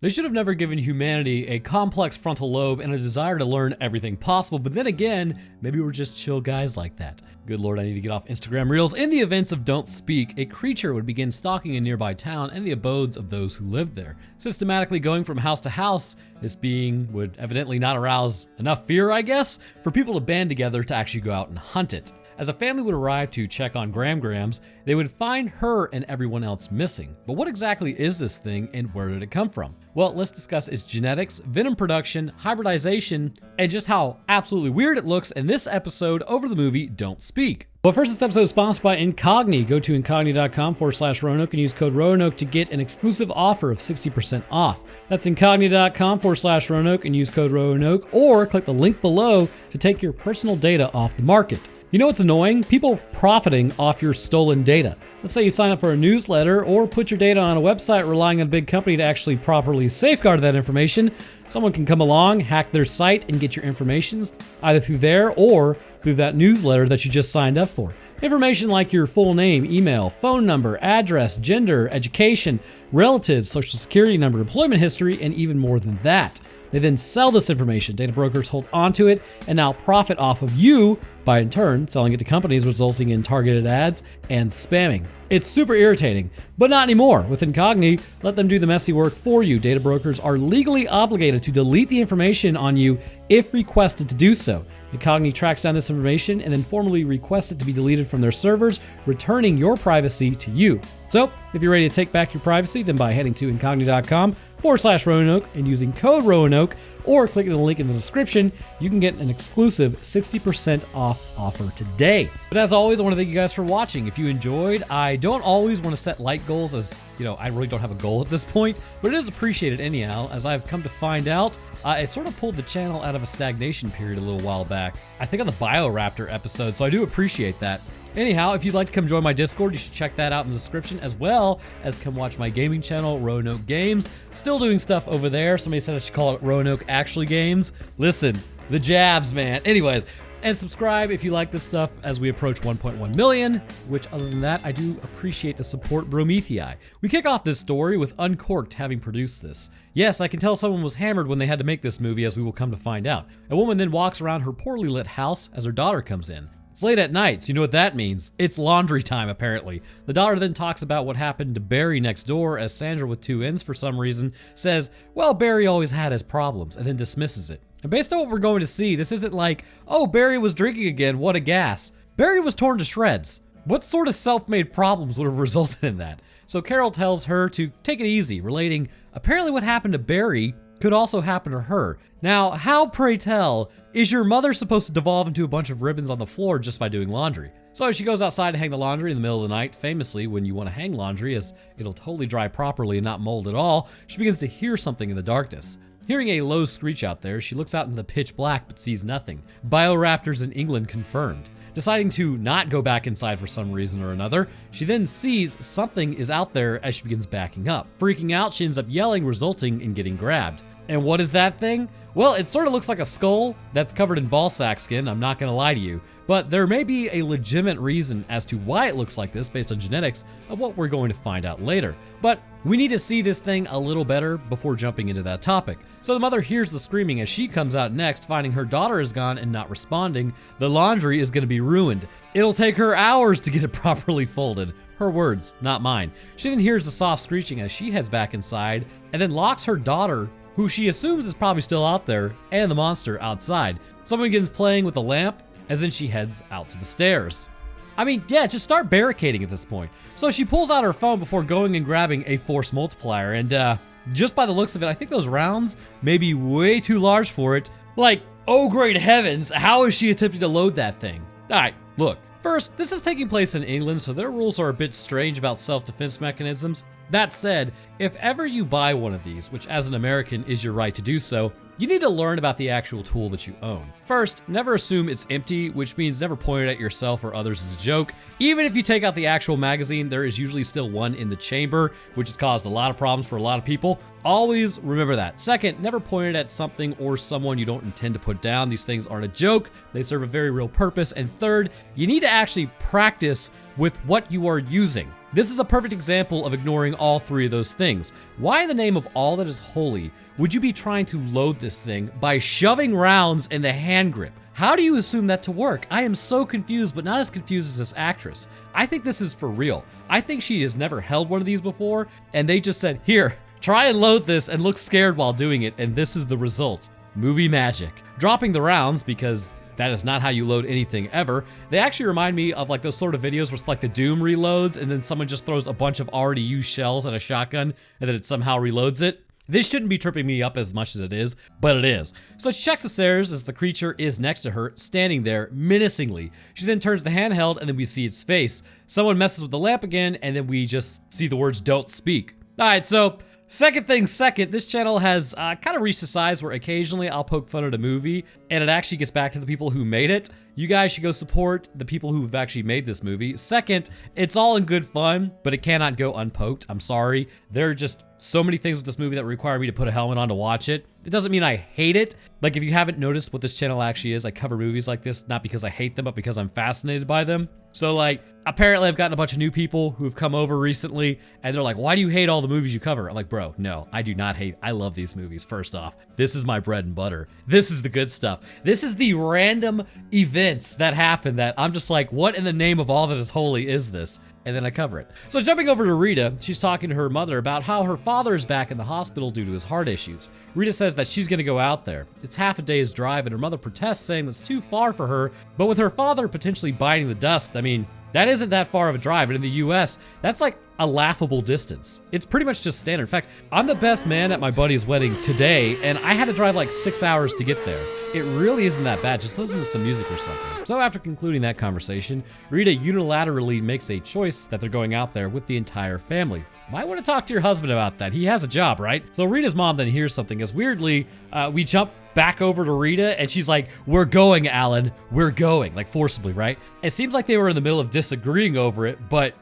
They should have never given humanity a complex frontal lobe and a desire to learn everything possible, but then again, maybe we're just chill guys like that. Good lord, I need to get off Instagram Reels. In the events of Don't Speak, a creature would begin stalking a nearby town and the abodes of those who lived there. Systematically going from house to house, this being would evidently not arouse enough fear, I guess, for people to band together to actually go out and hunt it. As a family would arrive to check on Grams, they would find her and everyone else missing. But what exactly is this thing and where did it come from? Well, let's discuss its genetics, venom production, hybridization, and just how absolutely weird it looks in this episode over the movie Don't Speak. But first, this episode is sponsored by Incogni. Go to incogni.com/Roanoke and use code Roanoke to get an exclusive offer of 60% off. That's incogni.com/Roanoke and use code Roanoke, or click the link below to take your personal data off the market. You know what's annoying? People profiting off your stolen data. Let's say you sign up for a newsletter or put your data on a website relying on a big company to actually properly safeguard that information. Someone can come along, hack their site, and get your information either through there or through that newsletter that you just signed up for. Information like your full name, email, phone number, address, gender, education, relatives, social security number, employment history, and even more than that. They then sell this information. Data brokers hold onto it and now profit off of you by in turn selling it to companies, resulting in targeted ads and spamming. It's super irritating, but not anymore. With Incogni, let them do the messy work for you. Data brokers are legally obligated to delete the information on you if requested to do so. Incogni tracks down this information and then formally requests it to be deleted from their servers, returning your privacy to you. So, if you're ready to take back your privacy, then by heading to incogni.com/Roanoke and using code Roanoke, or clicking the link in the description, you can get an exclusive 60% off offer today. But as always, I want to thank you guys for watching. If you enjoyed, I don't always want to set light goals, as you know, I really don't have a goal at this point, but it is appreciated anyhow, as I've come to find out. It sort of pulled the channel out of a stagnation period a little while back. I think on the Bioraptor episode, so I do appreciate that. Anyhow, if you'd like to come join my Discord, you should check that out in the description, as well as come watch my gaming channel, Roanoke Games. Still doing stuff over there. Somebody said I should call it Roanoke Actually Games. Listen, the jabs, man. Anyways, and subscribe if you like this stuff as we approach 1.1 million, which other than that, I do appreciate the support, Bromethii. We kick off this story with Uncorked having produced this. Yes, I can tell someone was hammered when they had to make this movie, as we will come to find out. A woman then walks around her poorly lit house as her daughter comes in. It's late at night, so you know what that means. It's laundry time, apparently. The daughter then talks about what happened to Barry next door, as Sandra, with two N's for some reason, says, well, Barry always had his problems, and then dismisses it. And based on what we're going to see, this isn't like, oh, Barry was drinking again, what a gas. Barry was torn to shreds. What sort of self-made problems would have resulted in that? So Carol tells her to take it easy, relating apparently what happened to Barry could also happen to her. Now, how, pray tell, is your mother supposed to devolve into a bunch of ribbons on the floor just by doing laundry? So she goes outside to hang the laundry in the middle of the night. Famously, when you want to hang laundry, as it'll totally dry properly and not mold at all, she begins to hear something in the darkness. Hearing a low screech out there, she looks out into the pitch black but sees nothing. Bioraptors in England confirmed. Deciding to not go back inside for some reason or another, she then sees something is out there as she begins backing up. Freaking out, she ends up yelling, resulting in getting grabbed. And what is that thing? Well, it sort of looks like a skull that's covered in ball sack skin, I'm not gonna lie to you. But there may be a legitimate reason as to why it looks like this based on genetics of what we're going to find out later. But we need to see this thing a little better before jumping into that topic. So the mother hears the screaming as she comes out next, finding her daughter is gone and not responding. The laundry is gonna be ruined. It'll take her hours to get it properly folded. Her words, not mine. She then hears the soft screeching as she heads back inside and then locks her daughter, who she assumes is probably still out there, and the monster outside. Someone begins playing with the lamp, as then she heads out to the stairs. I mean, yeah, just start barricading at this point. So she pulls out her phone before going and grabbing a force multiplier, and just by the looks of it, I think those rounds may be way too large for it. Like, oh great heavens, how is she attempting to load that thing? Alright, look. First, this is taking place in England, so their rules are a bit strange about self-defense mechanisms. That said, if ever you buy one of these, which as an American is your right to do so, you need to learn about the actual tool that you own. First, never assume it's empty, which means never point it at yourself or others as a joke. Even if you take out the actual magazine, there is usually still one in the chamber, which has caused a lot of problems for a lot of people. Always remember that. Second, never point it at something or someone you don't intend to put down. These things aren't a joke. They serve a very real purpose. And third, you need to actually practice with what you are using. This is a perfect example of ignoring all three of those things. Why in the name of all that is holy would you be trying to load this thing by shoving rounds in the hand grip? How do you assume that to work? I am so confused, but not as confused as this actress. I think this is for real. I think she has never held one of these before, and they just said, here, try and load this and look scared while doing it, and this is the result. Movie magic. Dropping the rounds, because that is not how you load anything ever. They actually remind me of like those sort of videos where it's like the Doom reloads and then someone just throws a bunch of already used shells at a shotgun and then it somehow reloads it. This shouldn't be tripping me up as much as it is, but it is. So she checks the stairs as the creature is next to her, standing there menacingly. She then turns the handheld and then we see its face. Someone messes with the lamp again and then we just see the words "don't speak." All right, so second thing second, this channel has kind of reached a size where occasionally I'll poke fun at a movie and it actually gets back to the people who made it. You guys should go support the people who've actually made this movie. Second, it's all in good fun, but it cannot go unpoked. I'm sorry. There are just so many things with this movie that require me to put a helmet on to watch it. It doesn't mean I hate it. Like, if you haven't noticed what this channel actually is, I cover movies like this, not because I hate them, but because I'm fascinated by them. So like, apparently I've gotten a bunch of new people who've come over recently and they're like, why do you hate all the movies you cover? I'm like, bro, no, I do not hate. I love these movies, first off. This is my bread and butter. This is the good stuff. This is the random events that happen that I'm just like, what in the name of all that is holy is this? And then I cover it. So jumping over to Rita, she's talking to her mother about how her father is back in the hospital due to his heart issues. Rita says that she's gonna go out there. It's half a day's drive and her mother protests, saying it's too far for her, but with her father potentially biting the dust, I mean, that isn't that far of a drive, and in the US, that's like a laughable distance. It's pretty much just standard. In fact, I'm the best man at my buddy's wedding today, and I had to drive like 6 hours to get there. It really isn't that bad, just listen to some music or something. So after concluding that conversation, Rita unilaterally makes a choice that they're going out there with the entire family. Might want to talk to your husband about that. He has a job, right? So Rita's mom then hears something as weirdly, we jump back over to Rita and she's like, we're going, Alan, we're going, like forcibly, right? It seems like they were in the middle of disagreeing over it, but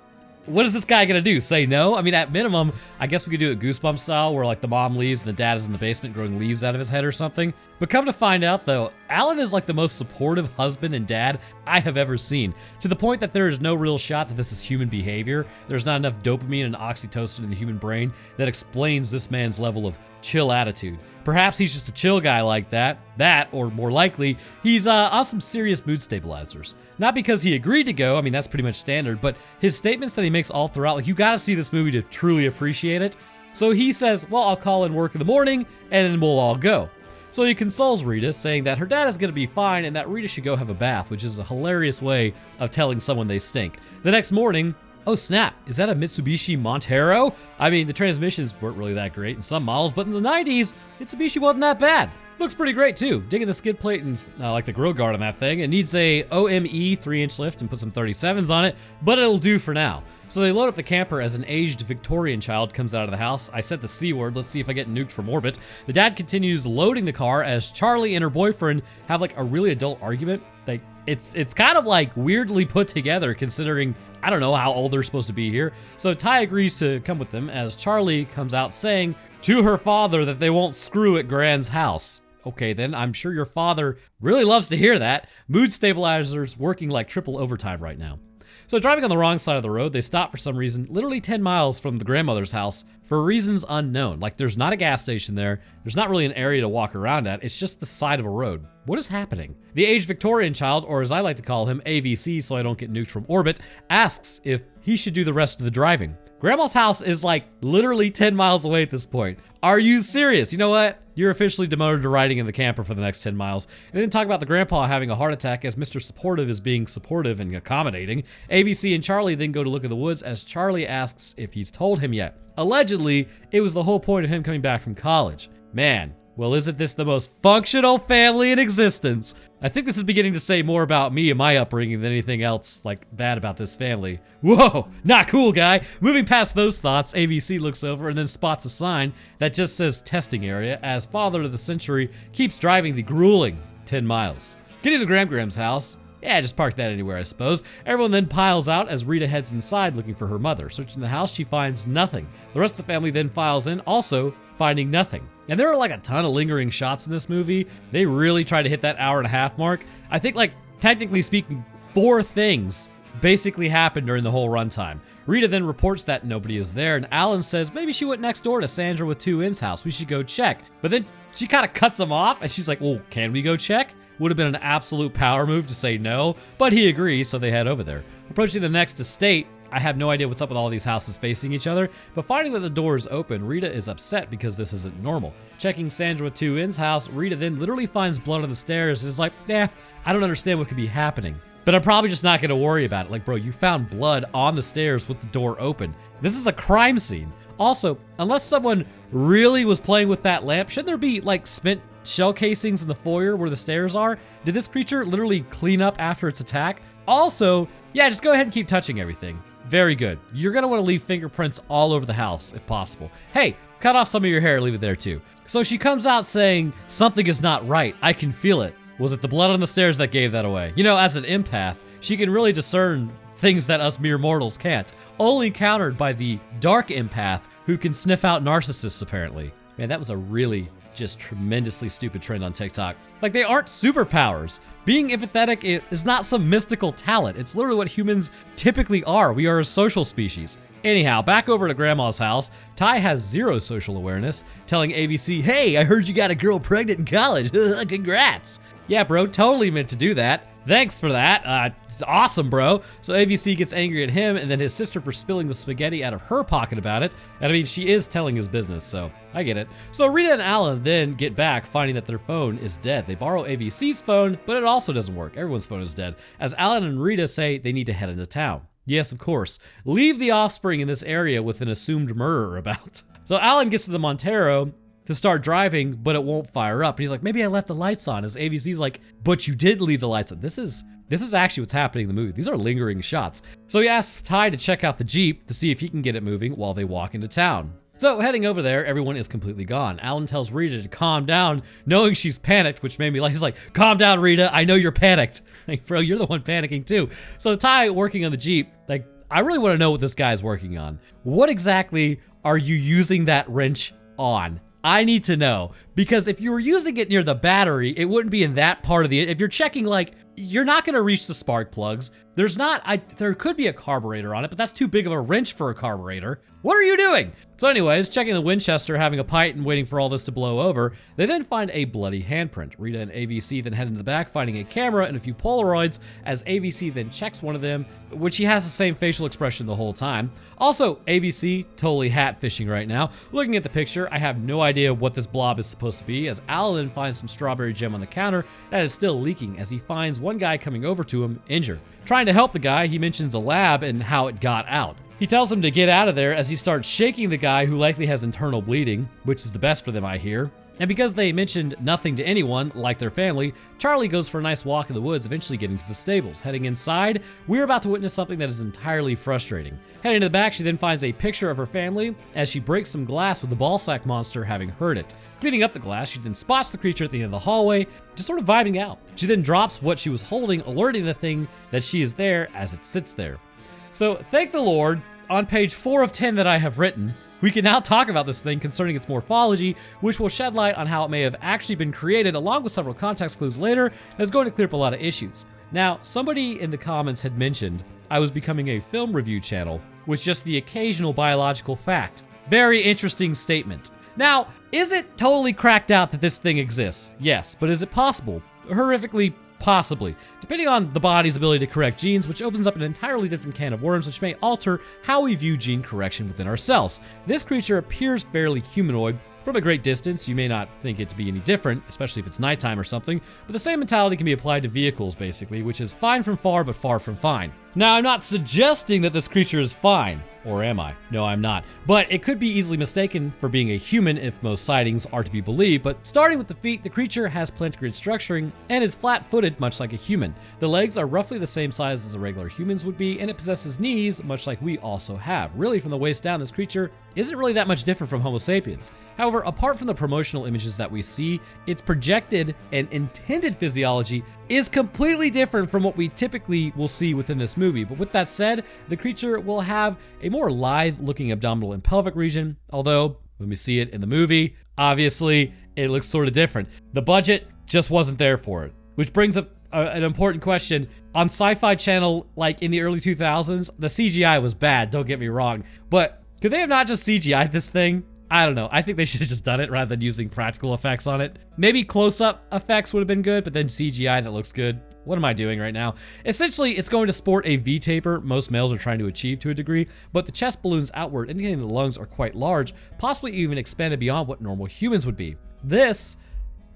what is this guy gonna do? Say no? I mean, at minimum, I guess we could do it Goosebumps style where like the mom leaves and the dad is in the basement growing leaves out of his head or something. But come to find out though, Alan is like the most supportive husband and dad I have ever seen, to the point that there is no real shot that this is human behavior. There's not enough dopamine and oxytocin in the human brain that explains this man's level of chill attitude. Perhaps he's just a chill guy like that, or more likely, he's on some serious mood stabilizers. Not because he agreed to go, I mean, that's pretty much standard, but his statements that he makes all throughout, like, you gotta see this movie to truly appreciate it. So he says, well, I'll call in work in the morning, and then we'll all go. So he consoles Rita, saying that her dad is gonna be fine and that Rita should go have a bath, which is a hilarious way of telling someone they stink. The next morning, oh snap, is that a Mitsubishi Montero? I mean, the transmissions weren't really that great in some models, but in the 90s, Mitsubishi wasn't that bad. Looks pretty great too. Digging the skid plate and like the grill guard on that thing. It needs a OME 3-inch lift and put some 37s on it, but it'll do for now. So they load up the camper as an aged Victorian child comes out of the house. I said the C word, let's see if I get nuked from orbit. The dad continues loading the car as Charlie and her boyfriend have like a really adult argument. Like, it's kind of like weirdly put together considering, I don't know how old they're supposed to be here. So Ty agrees to come with them as Charlie comes out saying to her father that they won't screw at Gran's house. Okay then, I'm sure your father really loves to hear that. Mood stabilizers working like triple overtime right now. So driving on the wrong side of the road, they stop for some reason, literally 10 miles from the grandmother's house for reasons unknown. Like there's not a gas station there, there's not really an area to walk around at, it's just the side of a road. What is happening? The aged Victorian child, or as I like to call him, AVC so I don't get nuked from orbit, asks if he should do the rest of the driving. Grandma's house is like literally 10 miles away at this point. Are you serious? You know what? You're officially demoted to riding in the camper for the next 10 miles. And then talk about the grandpa having a heart attack as Mr. Supportive is being supportive and accommodating. AVC and Charlie then go to look at the woods as Charlie asks if he's told him yet. Allegedly, it was the whole point of him coming back from college. Man, well, isn't this the most functional family in existence? I think this is beginning to say more about me and my upbringing than anything else like bad about this family. Whoa, not cool, guy. Moving past those thoughts, AVC looks over and then spots a sign that just says testing area as Father of the Century keeps driving the grueling 10 miles. Getting to Gram's house, yeah, just park that anywhere, I suppose. Everyone then piles out as Rita heads inside looking for her mother. Searching the house, she finds nothing. The rest of the family then files in, also finding nothing. And there are like a ton of lingering shots in this movie. They really try to hit that hour-and-a-half mark. I think, like, technically speaking, 4 things basically happened during the whole runtime. Rita then reports that nobody is there, and Alan says maybe she went next door to Sandra with 2 N's house. We should go check. But then she kind of cuts him off, and she's like, well, can we go check? Would have been an absolute power move to say no, but he agrees, so they head over there. Approaching the next estate, I have no idea what's up with all these houses facing each other, but finding that the door is open, Rita is upset because this isn't normal. Checking Sandra with 2 N's house, Rita then literally finds blood on the stairs and is like, I don't understand what could be happening. But I'm probably just not gonna worry about it. Like, bro, you found blood on the stairs with the door open. This is a crime scene. Also, unless someone really was playing with that lamp, shouldn't there be like spent shell casings in the foyer where the stairs are? Did this creature literally clean up after its attack? Also, yeah, just go ahead and keep touching everything. Very good. You're gonna wanna leave fingerprints all over the house if possible. Hey, cut off some of your hair, leave it there too. So she comes out saying, something is not right, I can feel it. Was it the blood on the stairs that gave that away? You know, as an empath, she can really discern things that us mere mortals can't. Only countered by the dark empath who can sniff out narcissists apparently. Man, that was a really just tremendously stupid trend on TikTok. Like, they aren't superpowers. Being empathetic is not some mystical talent. It's literally what humans typically are. We are a social species. Anyhow, back over to Grandma's house, Ty has 0 social awareness, telling AVC, hey, I heard you got a girl pregnant in college. Congrats. Yeah, bro, totally meant to do that. Thanks for that. It's awesome, bro. So AVC gets angry at him and then his sister for spilling the spaghetti out of her pocket about it. And I mean, she is telling his business, so I get it. So Rita and Alan then get back, finding that their phone is dead. They borrow AVC's phone, but it also doesn't work. Everyone's phone is dead, as Alan and Rita say they need to head into town. Yes, of course. Leave the offspring in this area with an assumed murderer about. So Alan gets to the Montero to start driving, but it won't fire up. And he's like, maybe I left the lights on, as AVC's like, but you did leave the lights on. This is actually what's happening in the movie. These are lingering shots. So he asks Ty to check out the Jeep to see if he can get it moving while they walk into town. So heading over there, everyone is completely gone. Alan tells Rita to calm down, knowing she's panicked, which made me like, he's like, calm down, Rita, I know you're panicked. Like, bro, you're the one panicking too. So Ty, working on the Jeep, like, I really wanna know what this guy's working on. What exactly are you using that wrench on? I need to know, because if you were using it near the battery, it wouldn't be in that part of the, if you're checking, like, you're not gonna reach the spark plugs. There could be a carburetor on it, but that's too big of a wrench for a carburetor. What are you doing? So anyways, checking the Winchester, having a pint and waiting for all this to blow over, they then find a bloody handprint. Rita and AVC then head into the back, finding a camera and a few Polaroids, as AVC then checks one of them, which he has the same facial expression the whole time. Also, AVC, totally hat fishing right now. Looking at the picture, I have no idea what this blob is supposed to be, as Alan finds some strawberry jam on the counter that is still leaking, as he finds one guy coming over to him, injured. Trying to help the guy, he mentions a lab and how it got out. He tells him to get out of there as he starts shaking the guy who likely has internal bleeding, which is the best for them, I hear. And because they mentioned nothing to anyone, like their family, Charlie goes for a nice walk in the woods, eventually getting to the stables. Heading inside, we're about to witness something that is entirely frustrating. Heading to the back, she then finds a picture of her family as she breaks some glass with the ballsack monster having heard it. Cleaning up the glass, she then spots the creature at the end of the hallway, just sort of vibing out. She then drops what she was holding, alerting the thing that she is there as it sits there. So thank the Lord, on page 4 of 10 that I have written, we can now talk about this thing concerning its morphology, which will shed light on how it may have actually been created, along with several context clues later, and is going to clear up a lot of issues. Now, somebody in the comments had mentioned I was becoming a film review channel with just the occasional biological fact. Very interesting statement. Now, is it totally cracked out that this thing exists? Yes, but is it possible? Horrifically, possibly, depending on the body's ability to correct genes, which opens up an entirely different can of worms, which may alter how we view gene correction within ourselves. This creature appears fairly humanoid. From a great distance, you may not think it to be any different, especially if it's nighttime or something, but the same mentality can be applied to vehicles, basically, which is fine from far, but far from fine. Now, I'm not suggesting that this creature is fine. Or am I? No, I'm not. But it could be easily mistaken for being a human if most sightings are to be believed. But starting with the feet, the creature has plantigrade structuring and is flat-footed, much like a human. The legs are roughly the same size as a regular humans would be, and it possesses knees, much like we also have. Really, from the waist down, this creature isn't really that much different from Homo sapiens. However, apart from the promotional images that we see, its projected and intended physiology is completely different from what we typically will see within this movie. But with that said, the creature will have a more lithe-looking abdominal and pelvic region, although when we see it in the movie, obviously it looks sort of different. The budget just wasn't there for it, which brings up an important question. On Sci-Fi Channel, like in the early 2000s, the CGI was bad, don't get me wrong. But could they have not just CGI'd this thing? I don't know. I think they should have just done it rather than using practical effects on it. Maybe close-up effects would have been good, but then CGI that looks good. What am I doing right now? Essentially, it's going to sport a V-taper most males are trying to achieve to a degree, but the chest balloons outward, indicating the lungs are quite large, possibly even expanded beyond what normal humans would be. This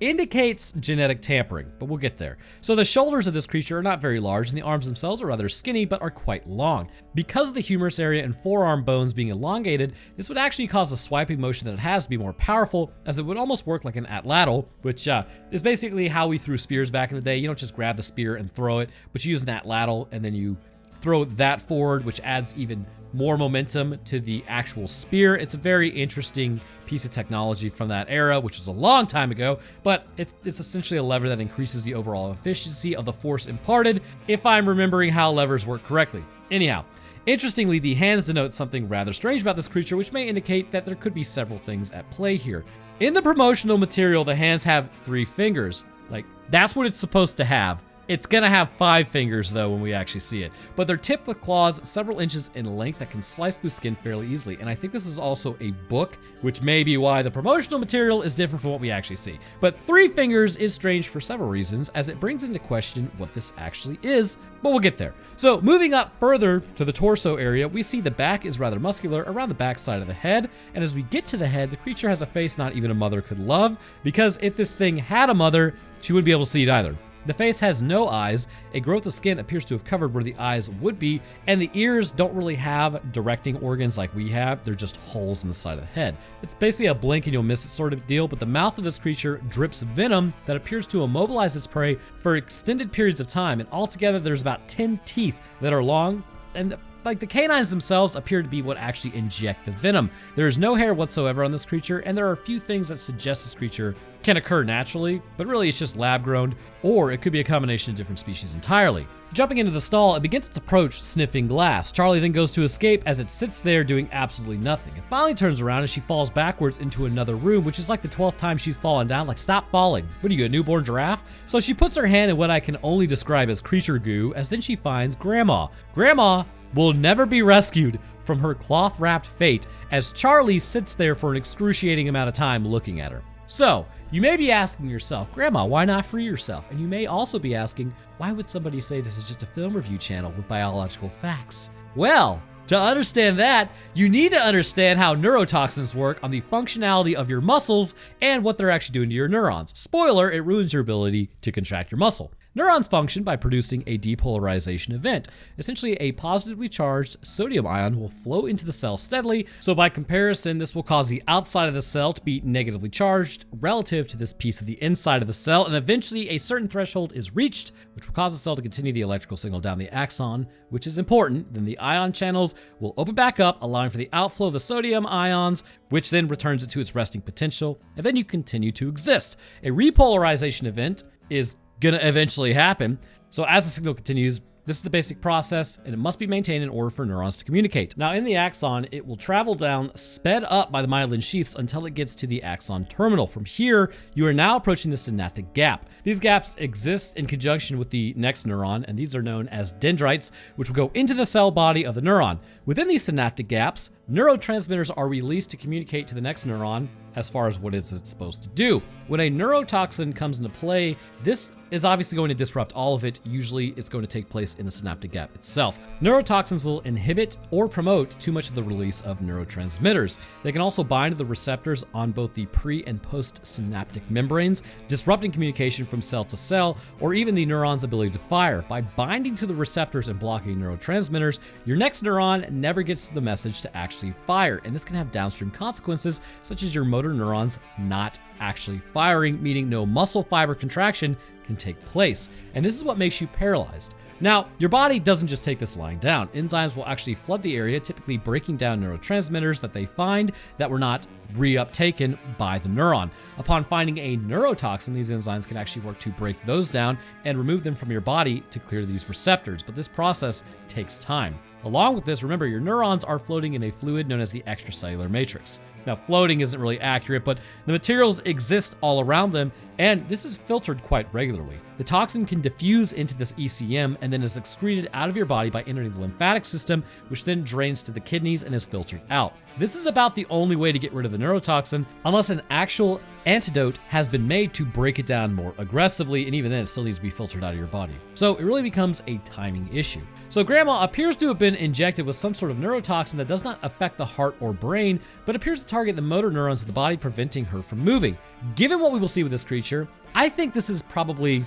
indicates genetic tampering, but we'll get there. So the shoulders of this creature are not very large, and the arms themselves are rather skinny, but are quite long. Because of the humerus area and forearm bones being elongated, this would actually cause the swiping motion that it has to be more powerful, as it would almost work like an atlatl, which is basically how we threw spears back in the day. You don't just grab the spear and throw it, but you use an atlatl, and then you throw that forward, which adds even more momentum to the actual spear. It's a very interesting piece of technology from that era, which was a long time ago, but it's essentially a lever that increases the overall efficiency of the force imparted, if I'm remembering how levers work correctly. Anyhow, interestingly, the hands denote something rather strange about this creature, which may indicate that there could be several things at play here. In the promotional material, the hands have 3 fingers. Like, that's what it's supposed to have. It's gonna have 5 fingers though when we actually see it, but they're tipped with claws several inches in length that can slice through skin fairly easily. And I think this is also a book, which may be why the promotional material is different from what we actually see. But 3 fingers is strange for several reasons, as it brings into question what this actually is, but we'll get there. So moving up further to the torso area, we see the back is rather muscular around the back side of the head. And as we get to the head, the creature has a face not even a mother could love, because if this thing had a mother, she wouldn't be able to see it either. The face has no eyes, a growth of skin appears to have covered where the eyes would be, and the ears don't really have directing organs like we have, they're just holes in the side of the head. It's basically a blink and you'll miss it sort of deal, but the mouth of this creature drips venom that appears to immobilize its prey for extended periods of time, and altogether there's about 10 teeth that are long, and like the canines themselves appear to be what actually inject the venom. There is no hair whatsoever on this creature, and there are a few things that suggest this creature can occur naturally, but really it's just lab grown, or it could be a combination of different species entirely. Jumping into the stall, it begins its approach sniffing glass. Charlie then goes to escape as it sits there doing absolutely nothing. It finally turns around as she falls backwards into another room, which is like the 12th time she's fallen down. Like, stop falling. What are you, a newborn giraffe? So she puts her hand in what I can only describe as creature goo, as then she finds Grandma. Grandma will never be rescued from her cloth-wrapped fate, as Charlie sits there for an excruciating amount of time looking at her. So, you may be asking yourself, Grandma, why not free yourself? And you may also be asking, why would somebody say this is just a film review channel with biological facts? Well, to understand that, you need to understand how neurotoxins work on the functionality of your muscles and what they're actually doing to your neurons. Spoiler, it ruins your ability to contract your muscle. Neurons function by producing a depolarization event. Essentially, a positively charged sodium ion will flow into the cell steadily, so by comparison, this will cause the outside of the cell to be negatively charged relative to this piece of the inside of the cell, and eventually a certain threshold is reached, which will cause the cell to continue the electrical signal down the axon, which is important. Then the ion channels will open back up, allowing for the outflow of the sodium ions, which then returns it to its resting potential, and then you continue to exist. A repolarization event is gonna eventually happen. So as the signal continues, this is the basic process, and it must be maintained in order for neurons to communicate. Now in the axon, it will travel down, sped up by the myelin sheaths until it gets to the axon terminal. From here, you are now approaching the synaptic gap. These gaps exist in conjunction with the next neuron, and these are known as dendrites, which will go into the cell body of the neuron. Within these synaptic gaps, neurotransmitters are released to communicate to the next neuron as far as what it's supposed to do. When a neurotoxin comes into play, this is obviously going to disrupt all of it. Usually it's going to take place in the synaptic gap itself. Neurotoxins will inhibit or promote too much of the release of neurotransmitters. They can also bind to the receptors on both the pre and post synaptic membranes, disrupting communication from cell to cell, or even the neuron's ability to fire. By binding to the receptors and blocking neurotransmitters, your next neuron never gets the message to actually fire, and this can have downstream consequences, such as your motor neurons not actually firing, meaning no muscle fiber contraction can take place. And this is what makes you paralyzed. Now, your body doesn't just take this lying down. Enzymes will actually flood the area, typically breaking down neurotransmitters that they find that were not reuptaken by the neuron. Upon finding a neurotoxin, these enzymes can actually work to break those down and remove them from your body to clear these receptors, but this process takes time. Along with this, remember, your neurons are floating in a fluid known as the extracellular matrix. Now, floating isn't really accurate, but the materials exist all around them, and this is filtered quite regularly. The toxin can diffuse into this ECM and then is excreted out of your body by entering the lymphatic system, which then drains to the kidneys and is filtered out. This is about the only way to get rid of the neurotoxin, unless an actual antidote has been made to break it down more aggressively, and even then it still needs to be filtered out of your body. So it really becomes a timing issue. So Grandma appears to have been injected with some sort of neurotoxin that does not affect the heart or brain, but appears to target the motor neurons of the body, preventing her from moving. Given what we will see with this creature, I think this is probably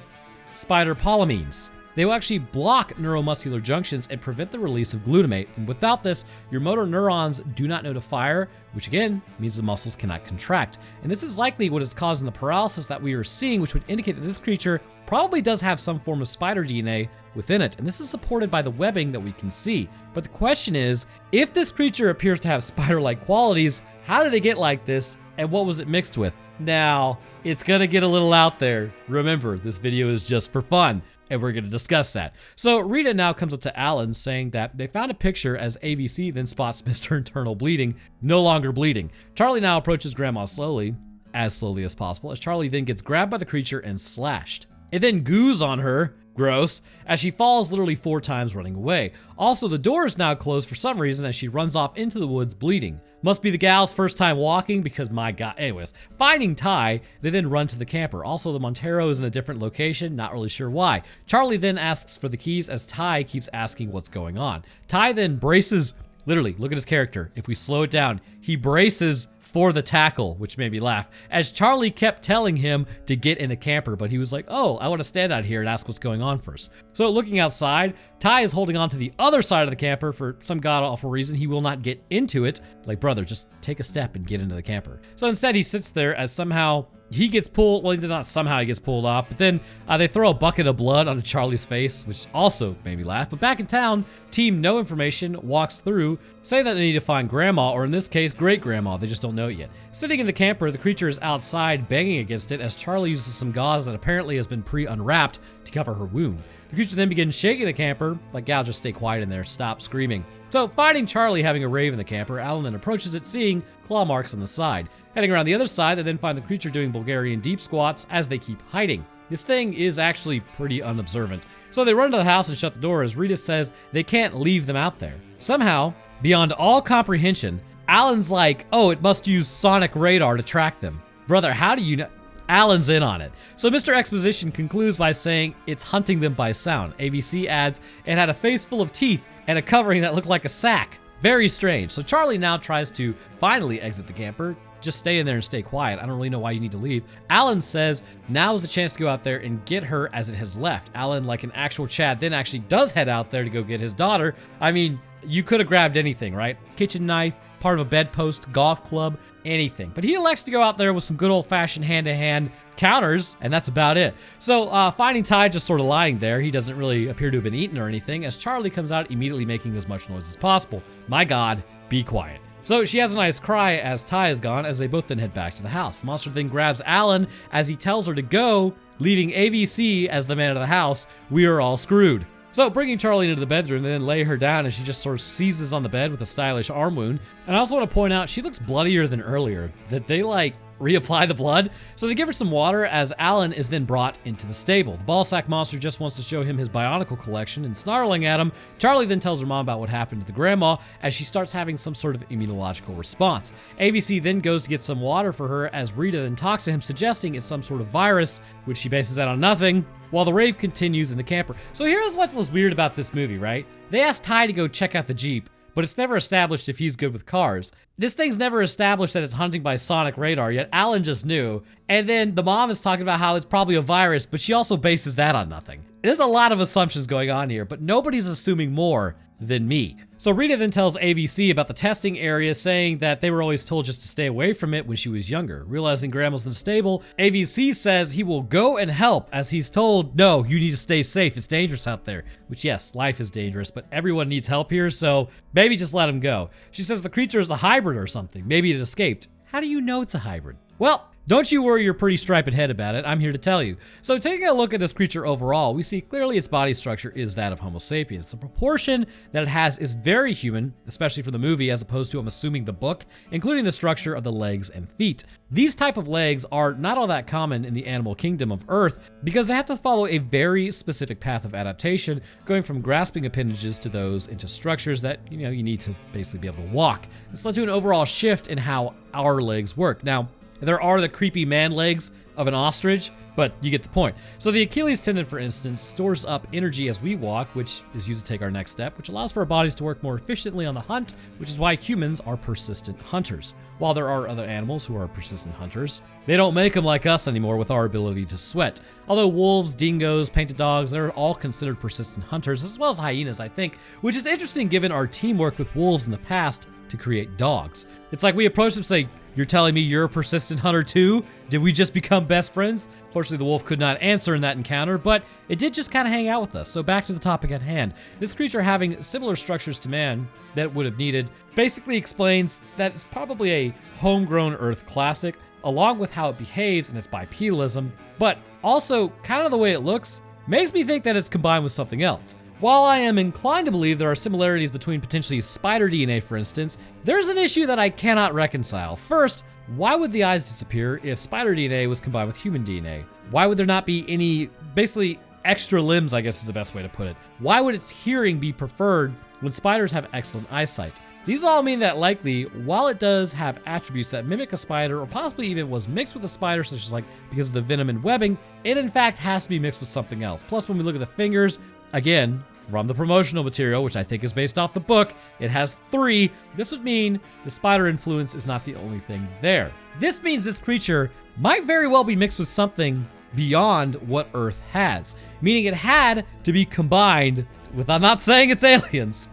spider polyamines. They will actually block neuromuscular junctions and prevent the release of glutamate, and without this, your motor neurons do not know to fire, which again means the muscles cannot contract. And this is likely what is causing the paralysis that we are seeing, which would indicate that this creature probably does have some form of spider DNA within it, and this is supported by the webbing that we can see. But the question is, if this creature appears to have spider-like qualities, how did it get like this, and what was it mixed with? Now, it's gonna get a little out there. Remember, this video is just for fun, and we're gonna discuss that. So Rita now comes up to Alan saying that they found a picture as AVC then spots Mr. Internal bleeding, no longer bleeding. Charlie now approaches Grandma slowly as possible, as Charlie then gets grabbed by the creature and slashed. It then goos on her, gross, as she falls literally 4 times running away. Also, the door is now closed for some reason as she runs off into the woods bleeding. Must be the gal's first time walking because my god. Anyways, finding Ty, they then run to the camper. Also, the Montero is in a different location, not really sure why. Charlie then asks for the keys as Ty keeps asking what's going on. Ty then braces, literally, look at his character. If we slow it down, he braces for the tackle, which made me laugh, as Charlie kept telling him to get in the camper, but he was like, oh, I want to stand out here and ask what's going on first. So looking outside, Ty is holding on to the other side of the camper for some god-awful reason. He will not get into it. Like, brother, just take a step and get into the camper. So instead he sits there as somehow he gets pulled, well, he does not somehow he gets pulled off, but then they throw a bucket of blood onto Charlie's face, which also made me laugh. But back in town, Team No Information walks through, saying that they need to find Grandma, or in this case, Great Grandma. They just don't know it yet. Sitting in the camper, the creature is outside banging against it as Charlie uses some gauze that apparently has been pre-unwrapped to cover her wound. The creature then begins shaking the camper, like, gal, just stay quiet in there, stop screaming. So, finding Charlie having a rave in the camper, Alan then approaches it, seeing claw marks on the side. Heading around the other side, they then find the creature doing Bulgarian deep squats as they keep hiding. This thing is actually pretty unobservant. So they run to the house and shut the door as Rita says they can't leave them out there. Somehow, beyond all comprehension, Alan's like, oh, it must use sonic radar to track them. Brother, how do you know? Alan's in on it. So Mr. Exposition concludes by saying it's hunting them by sound. AVC adds it had a face full of teeth and a covering that looked like a sack. Very strange. So Charlie now tries to finally exit the camper. Just stay in there and stay quiet. I don't really know why you need to leave. Alan says now is the chance to go out there and get her as it has left. Alan, like an actual Chad, then actually does head out there to go get his daughter. I mean, you could have grabbed anything, right? Kitchen knife, part of a bedpost, golf club, anything. But he elects to go out there with some good old-fashioned hand-to-hand counters, and that's about it. So finding Ty just sort of lying there, he doesn't really appear to have been eaten or anything, as Charlie comes out immediately making as much noise as possible. My god, be quiet. So she has a nice cry as Ty is gone, as they both then head back to the house. The monster then grabs Alan as he tells her to go, leaving AVC as the man of the house. We are all screwed. So bringing Charlie into the bedroom, they then lay her down as she just sort of seizes on the bed with a stylish arm wound. And I also want to point out, she looks bloodier than earlier, that they like reapply the blood. So they give her some water as Alan is then brought into the stable. The ballsack monster just wants to show him his Bionicle collection, and snarling at him, Charlie then tells her mom about what happened to the grandma as she starts having some sort of immunological response. AVC then goes to get some water for her as Rita then talks to him, suggesting it's some sort of virus, which she bases that on nothing, while the rave continues in the camper. So here's what was weird about this movie, right? They asked Ty to go check out the Jeep, but it's never established if he's good with cars. This thing's never established that it's hunting by sonic radar, yet Alan just knew. And then the mom is talking about how it's probably a virus, but she also bases that on nothing. There's a lot of assumptions going on here, but nobody's assuming more than me. So Rita then tells AVC about the testing area, saying that they were always told just to stay away from it when she was younger. Realizing Grandma's in the stable, AVC says he will go and help, as he's told, no, you need to stay safe, it's dangerous out there. Which, yes, life is dangerous, but everyone needs help here, so maybe just let him go. She says the creature is a hybrid or something, maybe it escaped. How do you know it's a hybrid? Well, don't you worry your pretty striped head about it, I'm here to tell you. So taking a look at this creature overall, we see clearly its body structure is that of Homo sapiens. The proportion that it has is very human, especially for the movie as opposed to, I'm assuming, the book, including the structure of the legs and feet. These type of legs are not all that common in the animal kingdom of Earth because they have to follow a very specific path of adaptation, going from grasping appendages to those into structures that, you need to basically be able to walk. This led to an overall shift in how our legs work. Now, there are the creepy man legs of an ostrich, but you get the point. So the Achilles tendon, for instance, stores up energy as we walk, which is used to take our next step, which allows for our bodies to work more efficiently on the hunt, which is why humans are persistent hunters. While there are other animals who are persistent hunters, they don't make them like us anymore with our ability to sweat. Although wolves, dingoes, painted dogs, they're all considered persistent hunters, as well as hyenas, I think, which is interesting given our teamwork with wolves in the past to create dogs. It's like we approach them and say, "You're telling me you're a persistent hunter too? Did we just become best friends?" Fortunately, the wolf could not answer in that encounter, but it did just kind of hang out with us. So back to the topic at hand. This creature having similar structures to man that it would have needed basically explains that it's probably a homegrown Earth classic, along with how it behaves in its bipedalism, but also kind of the way it looks makes me think that it's combined with something else. While I am inclined to believe there are similarities between potentially spider DNA, for instance, there's an issue that I cannot reconcile. First, why would the eyes disappear if spider DNA was combined with human DNA? Why would there not be any, basically, extra limbs, I guess is the best way to put it? Why would its hearing be preferred when spiders have excellent eyesight? These all mean that likely, while it does have attributes that mimic a spider or possibly even was mixed with a spider, such as because of the venom and webbing, it in fact has to be mixed with something else. Plus, when we look at the fingers, again, from the promotional material, which I think is based off the book, it has 3. This would mean the spider influence is not the only thing there. This means this creature might very well be mixed with something beyond what Earth has, meaning it had to be combined with, I'm not saying it's aliens,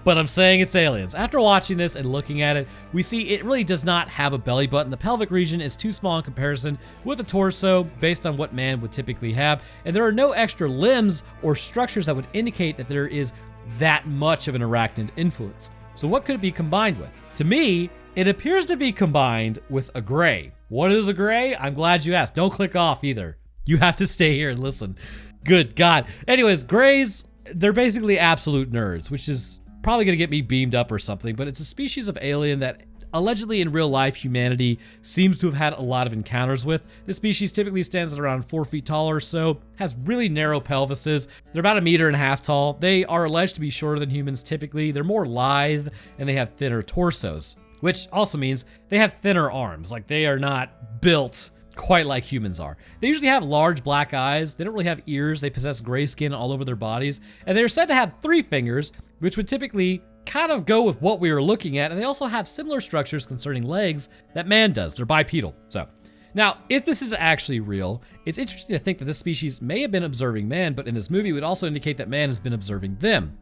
but I'm saying it's aliens. After watching this and looking at it, we see it really does not have a belly button. The pelvic region is too small in comparison with the torso based on what man would typically have, and there are no extra limbs or structures that would indicate that there is that much of an arachnid influence. So what could it be combined with? To me, it appears to be combined with a gray. What is a gray? I'm glad you asked. Don't click off either. You have to stay here and listen. Good God. Anyways, grays, they're basically absolute nerds, which is probably gonna get me beamed up or something, but it's a species of alien that allegedly in real life humanity seems to have had a lot of encounters with. This species typically stands at around 4 feet tall or so, has really narrow pelvises. They're about 1.5 meters tall. They are alleged to be shorter than humans typically. They're more lithe and they have thinner torsos, which also means they have thinner arms. Like they are not built quite like humans are. They usually have large black eyes. They don't really have ears. They possess gray skin all over their bodies. And they're said to have 3 fingers, which would typically kind of go with what we were looking at. And they also have similar structures concerning legs that man does. They're bipedal. So now, if this is actually real, it's interesting to think that this species may have been observing man, but in this movie it would also indicate that man has been observing them.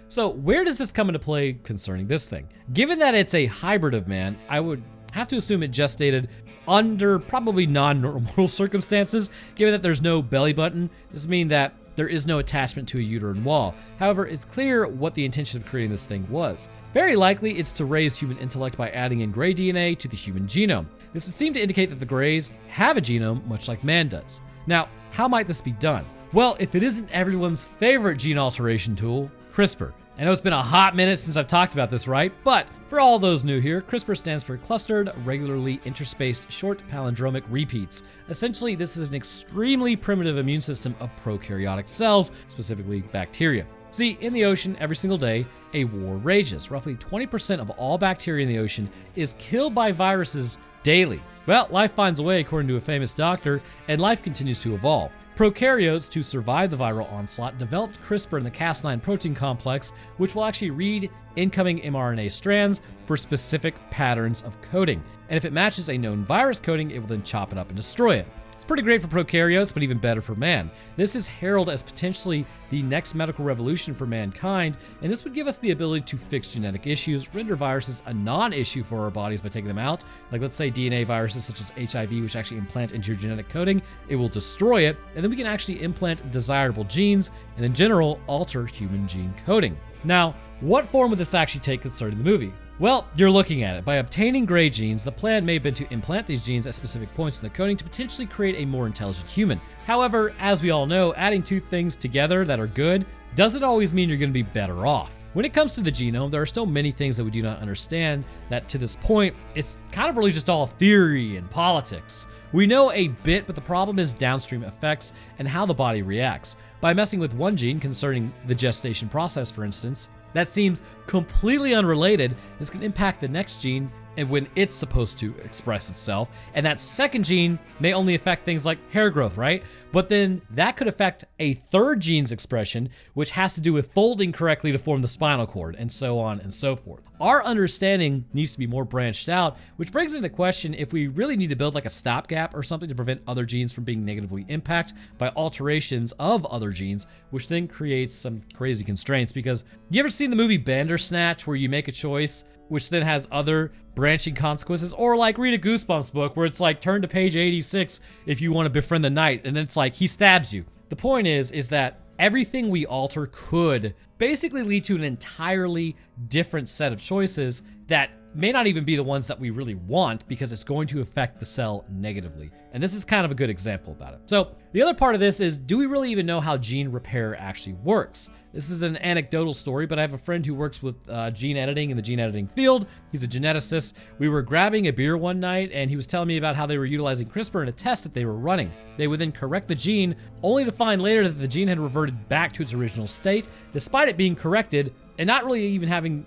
So where does this come into play concerning this thing? Given that it's a hybrid of man, I would have to assume it gestated under probably non-normal circumstances, given that there's no belly button. This means that there is no attachment to a uterine wall. However, it's clear what the intention of creating this thing was. Very likely, it's to raise human intellect by adding in gray DNA to the human genome. This would seem to indicate that the grays have a genome, much like man does. Now, how might this be done? Well, if it isn't everyone's favorite gene alteration tool, CRISPR. I know it's been a hot minute since I've talked about this, right? But for all those new here, CRISPR stands for Clustered Regularly Interspaced Short Palindromic Repeats. Essentially, this is an extremely primitive immune system of prokaryotic cells, specifically bacteria. See, in the ocean every single day, a war rages. Roughly 20% of all bacteria in the ocean is killed by viruses daily. Well, life finds a way, according to a famous doctor, and life continues to evolve. Prokaryotes, to survive the viral onslaught, developed CRISPR in the Cas9 protein complex, which will actually read incoming mRNA strands for specific patterns of coding. And if it matches a known virus coding, it will then chop it up and destroy it. It's pretty great for prokaryotes, but even better for man. This is heralded as potentially the next medical revolution for mankind, and this would give us the ability to fix genetic issues, render viruses a non-issue for our bodies by taking them out. Like let's say DNA viruses such as HIV, which actually implant into your genetic coding, it will destroy it, and then we can actually implant desirable genes, and in general, alter human gene coding. Now, what form would this actually take concerning the movie? Well, you're looking at it. By obtaining gray genes, the plan may have been to implant these genes at specific points in the coding to potentially create a more intelligent human. However, as we all know, adding two things together that are good doesn't always mean you're going to be better off. When it comes to the genome, there are still many things that we do not understand that to this point, it's kind of really just all theory and politics. We know a bit, but the problem is downstream effects and how the body reacts. By messing with one gene concerning the gestation process, for instance, that seems completely unrelated. This can impact the next gene and when it's supposed to express itself. And that second gene may only affect things like hair growth, right? But then that could affect a third gene's expression, which has to do with folding correctly to form the spinal cord, and so on and so forth. Our understanding needs to be more branched out, which brings into question if we really need to build like a stopgap or something to prevent other genes from being negatively impacted by alterations of other genes, which then creates some crazy constraints. Because you ever seen the movie Bandersnatch, where you make a choice which then has other branching consequences? Or like read a Goosebumps book where it's like turn to page 86 if you want to befriend the knight, and then it's like he stabs you. The point is that everything we alter could basically lead to an entirely different set of choices that may not even be the ones that we really want, because it's going to affect the cell negatively. And this is kind of a good example about it. So the other part of this is, do we really even know how gene repair actually works? This is an anecdotal story, but I have a friend who works with gene editing in the gene editing field. He's a geneticist. We were grabbing a beer one night and he was telling me about how they were utilizing CRISPR in a test that they were running. They would then correct the gene, only to find later that the gene had reverted back to its original state, despite it being corrected and not really even having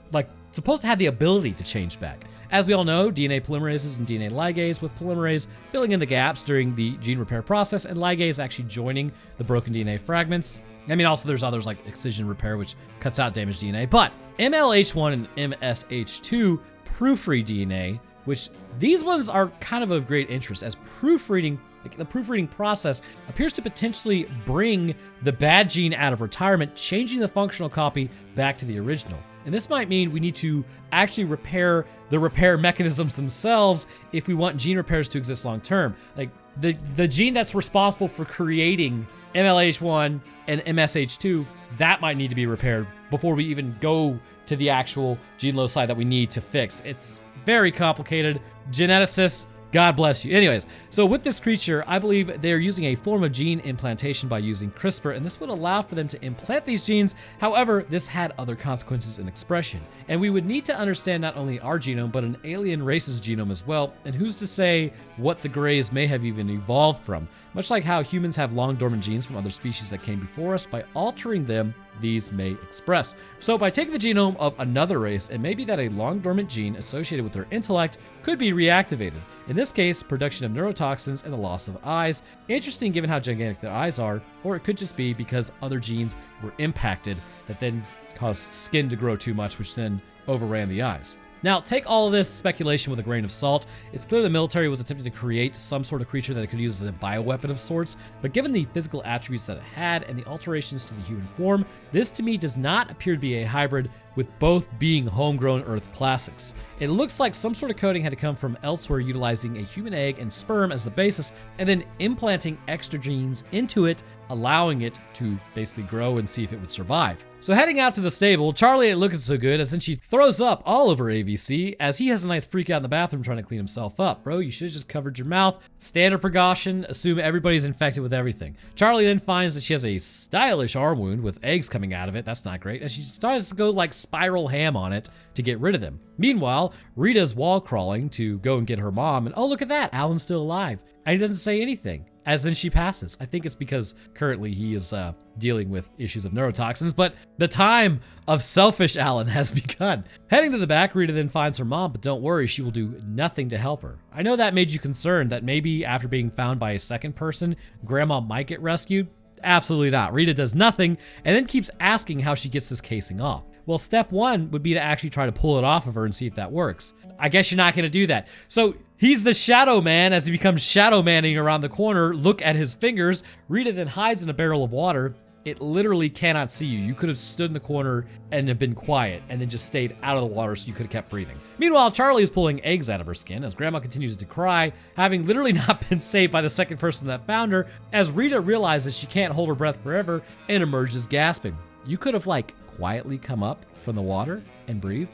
supposed to have the ability to change back. As we all know, DNA polymerases and DNA ligase, with polymerase filling in the gaps during the gene repair process and ligase actually joining the broken DNA fragments. I mean, also there's others like excision repair, which cuts out damaged DNA, but MLH1 and MSH2 proofread DNA, which these ones are kind of great interest, as proofreading, the proofreading process appears to potentially bring the bad gene out of retirement, changing the functional copy back to the original. And this might mean we need to actually repair the repair mechanisms themselves if we want gene repairs to exist long term. Like the gene that's responsible for creating MLH1 and MSH2, that might need to be repaired before we even go to the actual gene loci that we need to fix. It's very complicated. Geneticists, God bless you. Anyways, so with this creature, I believe they're using a form of gene implantation by using CRISPR, and this would allow for them to implant these genes. However, this had other consequences in expression, and we would need to understand not only our genome, but an alien race's genome as well, and who's to say what the Greys may have even evolved from. Much like how humans have long dormant genes from other species that came before us, by altering them, these may express. So by taking the genome of another race, it may be that a long dormant gene associated with their intellect could be reactivated. In this case, production of neurotoxins and the loss of eyes. Interesting given how gigantic their eyes are, or it could just be because other genes were impacted that then caused skin to grow too much, which then overran the eyes. Now, take all of this speculation with a grain of salt. It's clear the military was attempting to create some sort of creature that it could use as a bioweapon of sorts, but given the physical attributes that it had and the alterations to the human form, this to me does not appear to be a hybrid, with both being homegrown Earth classics. It looks like some sort of coding had to come from elsewhere, utilizing a human egg and sperm as the basis, and then implanting extra genes into it, allowing it to basically grow and see if it would survive. So heading out to the stable, Charlie ain't looking so good, as then she throws up all over AVC, as he has a nice freak out in the bathroom trying to clean himself up. Bro, you should have just covered your mouth. Standard precaution, assume everybody's infected with everything. Charlie then finds that she has a stylish arm wound with eggs coming out of it. That's not great, and she starts to go like spiral ham on it to get rid of them. Meanwhile, Rita's wall crawling to go and get her mom, and oh, look at that, Alan's still alive. And he doesn't say anything, as then she passes. I think it's because currently he is dealing with issues of neurotoxins, but the time of selfish Alan has begun. Heading to the back, Rita then finds her mom, but don't worry, she will do nothing to help her. I know that made you concerned that maybe after being found by a second person, Grandma might get rescued. Absolutely not. Rita does nothing and then keeps asking how she gets this casing off. Well, step one would be to actually try to pull it off of her and see if that works. I guess you're not gonna do that. So he's the shadow man. As he becomes shadow manning around the corner, look at his fingers. Rita then hides in a barrel of water. It literally cannot see you. You could have stood in the corner and have been quiet and then just stayed out of the water so you could have kept breathing. Meanwhile, Charlie is pulling eggs out of her skin as Grandma continues to cry, having literally not been saved by the second person that found her, as Rita realizes she can't hold her breath forever and emerges gasping. You could have quietly come up from the water and breathe?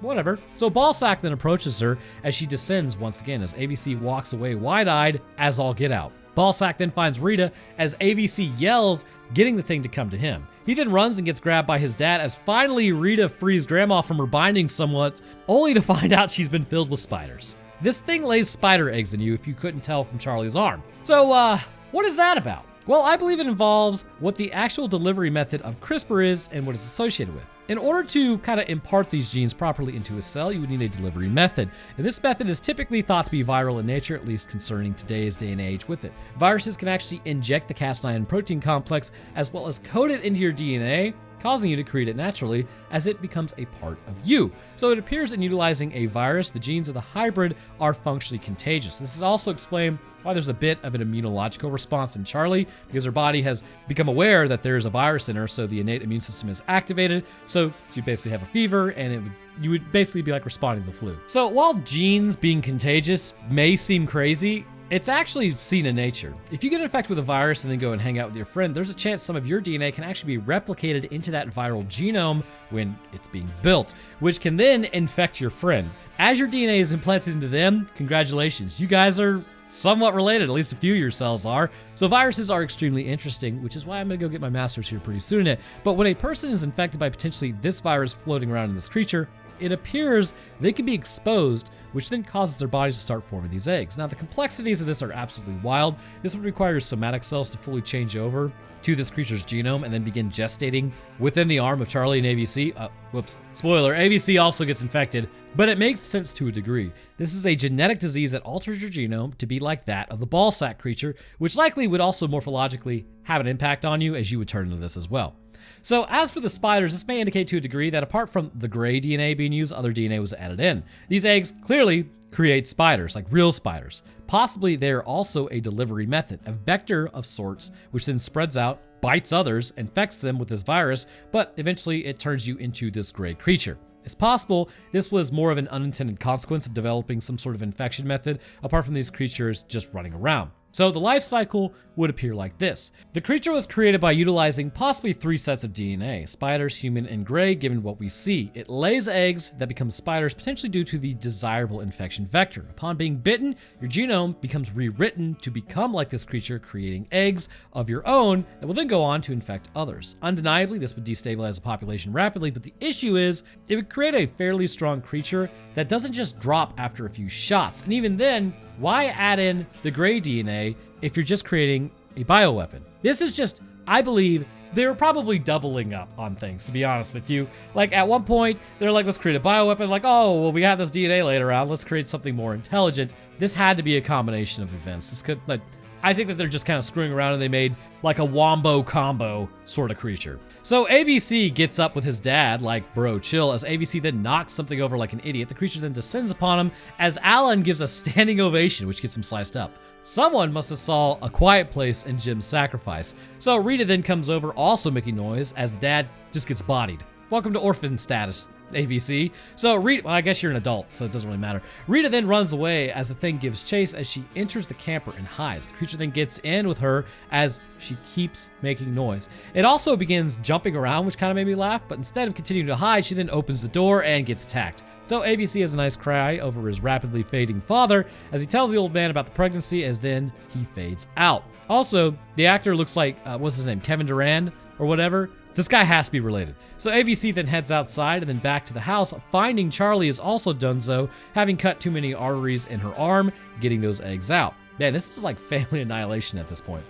Whatever. So Ballsack then approaches her as she descends once again as AVC walks away wide-eyed as all get out. Ballsack then finds Rita as AVC yells, getting the thing to come to him. He then runs and gets grabbed by his dad as finally Rita frees Grandma from her binding somewhat, only to find out she's been filled with spiders. This thing lays spider eggs in you if you couldn't tell from Charlie's arm. So, what is that about? Well, I believe it involves what the actual delivery method of CRISPR is and what it's associated with. In order to kind of impart these genes properly into a cell, you would need a delivery method. And this method is typically thought to be viral in nature, at least concerning today's day and age with it. Viruses can actually inject the Cas9 protein complex as well as code it into your DNA, causing you to create it naturally as it becomes a part of you. So it appears in utilizing a virus, the genes of the hybrid are functionally contagious. This is also explained why there's a bit of an immunological response in Charlie, because her body has become aware that there's a virus in her, so the innate immune system is activated. So you basically have a fever, and you would basically be like responding to the flu. So while genes being contagious may seem crazy, it's actually seen in nature. If you get infected with a virus and then go and hang out with your friend, there's a chance some of your DNA can actually be replicated into that viral genome when it's being built, which can then infect your friend. As your DNA is implanted into them, congratulations, you guys are somewhat related, at least a few of your cells are. So viruses are extremely interesting, which is why I'm gonna go get my master's here pretty soon in it. But when a person is infected by potentially this virus floating around in this creature, it appears they can be exposed, which then causes their bodies to start forming these eggs. Now, the complexities of this are absolutely wild. This would require your somatic cells to fully change over to this creature's genome and then begin gestating within the arm of Charlie and AVC. Whoops, spoiler, AVC also gets infected, but it makes sense to a degree. This is a genetic disease that alters your genome to be like that of the ballsack creature, which likely would also morphologically have an impact on you as you would turn into this as well. So as for the spiders, this may indicate to a degree that apart from the gray DNA being used, other DNA was added in. These eggs clearly create spiders, like real spiders. Possibly they're also a delivery method, a vector of sorts, which then spreads out, bites others, infects them with this virus, but eventually it turns you into this gray creature. It's possible this was more of an unintended consequence of developing some sort of infection method, apart from these creatures just running around. So the life cycle would appear like this. The creature was created by utilizing possibly 3 sets of DNA, spiders, human, and gray, given what we see. It lays eggs that become spiders, potentially due to the desirable infection vector. Upon being bitten, your genome becomes rewritten to become like this creature, creating eggs of your own that will then go on to infect others. Undeniably, this would destabilize the population rapidly, but the issue is it would create a fairly strong creature that doesn't just drop after a few shots. And even then, why add in the gray DNA if you're just creating a bioweapon? This is just, I believe, they're probably doubling up on things, to be honest with you. Like at one point, they're like, let's create a bioweapon. Like, oh, well, we have this DNA laid around. Let's create something more intelligent. This had to be a combination of events. This could, like, I think that they're just kind of screwing around and they made like a wombo combo sort of creature. So AVC gets up with his dad like, bro, chill, as AVC then knocks something over like an idiot. The creature then descends upon him as Alan gives a standing ovation, which gets him sliced up. Someone must have saw A Quiet Place in Jim's sacrifice. So Rita then comes over, also making noise, as the dad just gets bodied. Welcome to orphan status, AVC. So Rita, well, I guess you're an adult, so it doesn't really matter. Rita then runs away as the thing gives chase as she enters the camper and hides. The creature then gets in with her as she keeps making noise. It also begins jumping around, which kind of made me laugh, but instead of continuing to hide, she then opens the door and gets attacked. So AVC has a nice cry over his rapidly fading father as he tells the old man about the pregnancy, as then he fades out. Also, the actor looks like, what's his name, Kevin Durand or whatever? This guy has to be related. So AVC then heads outside and then back to the house, finding Charlie is also done so, having cut too many arteries in her arm, getting those eggs out. Man, this is like family annihilation at this point.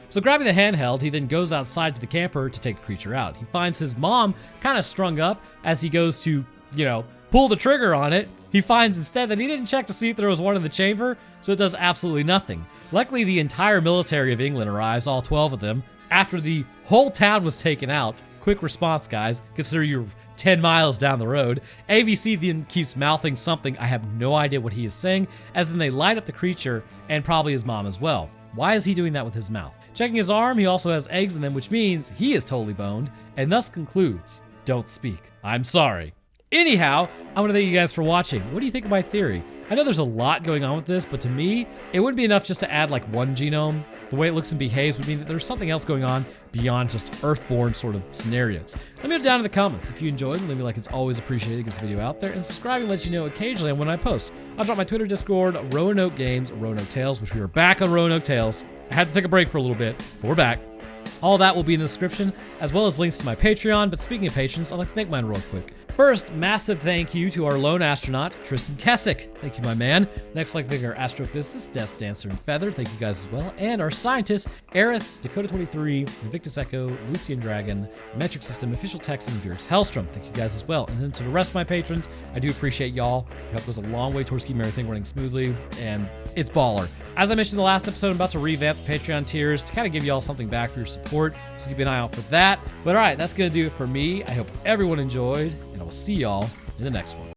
So grabbing the handheld, he then goes outside to the camper to take the creature out. He finds his mom kind of strung up as he goes to, pull the trigger on it. He finds instead that he didn't check to see if there was one in the chamber, so it does absolutely nothing. Luckily, the entire military of England arrives, all 12 of them, after the whole town was taken out. Quick response, guys, consider you're 10 miles down the road. AVC then keeps mouthing something, I have no idea what he is saying, as then they light up the creature and probably his mom as well. Why is he doing that with his mouth? Checking his arm, he also has eggs in them, which means he is totally boned, and thus concludes, don't speak, I'm sorry. Anyhow, I want to thank you guys for watching. What do you think of my theory? I know there's a lot going on with this, but to me, it wouldn't be enough just to add like one genome The way it looks and behaves would mean that there's something else going on beyond just Earthborn sort of scenarios. Let me know down in the comments. If you enjoyed, leave me a like, it's always appreciated, gets the video out there, and subscribing lets you know occasionally when I post. I'll drop my Twitter, Discord, Roanoke Games, Roanoke Tales, which we are back on Roanoke Tales. I had to take a break for a little bit, but we're back. All that will be in the description, as well as links to my Patreon, but speaking of patrons, I'd like to thank mine real quick. First, massive thank you to our lone astronaut, Tristan Kessick. Thank you, my man. Next, I'd like to thank our astrophysicist, Death Dancer and Feather. Thank you guys as well. And our scientists, Eris, Dakota23, Invictus Echo, Lucian Dragon, Metric System, Official Texan, and Vyrix Hellstrom. Thank you guys as well. And then to the rest of my patrons, I do appreciate y'all. Your help goes a long way towards keeping everything running smoothly, and it's baller. As I mentioned in the last episode, I'm about to revamp the Patreon tiers to kind of give y'all something back for your support, so keep an eye out for that. But all right, that's going to do it for me. I hope everyone enjoyed, and I will see y'all in the next one.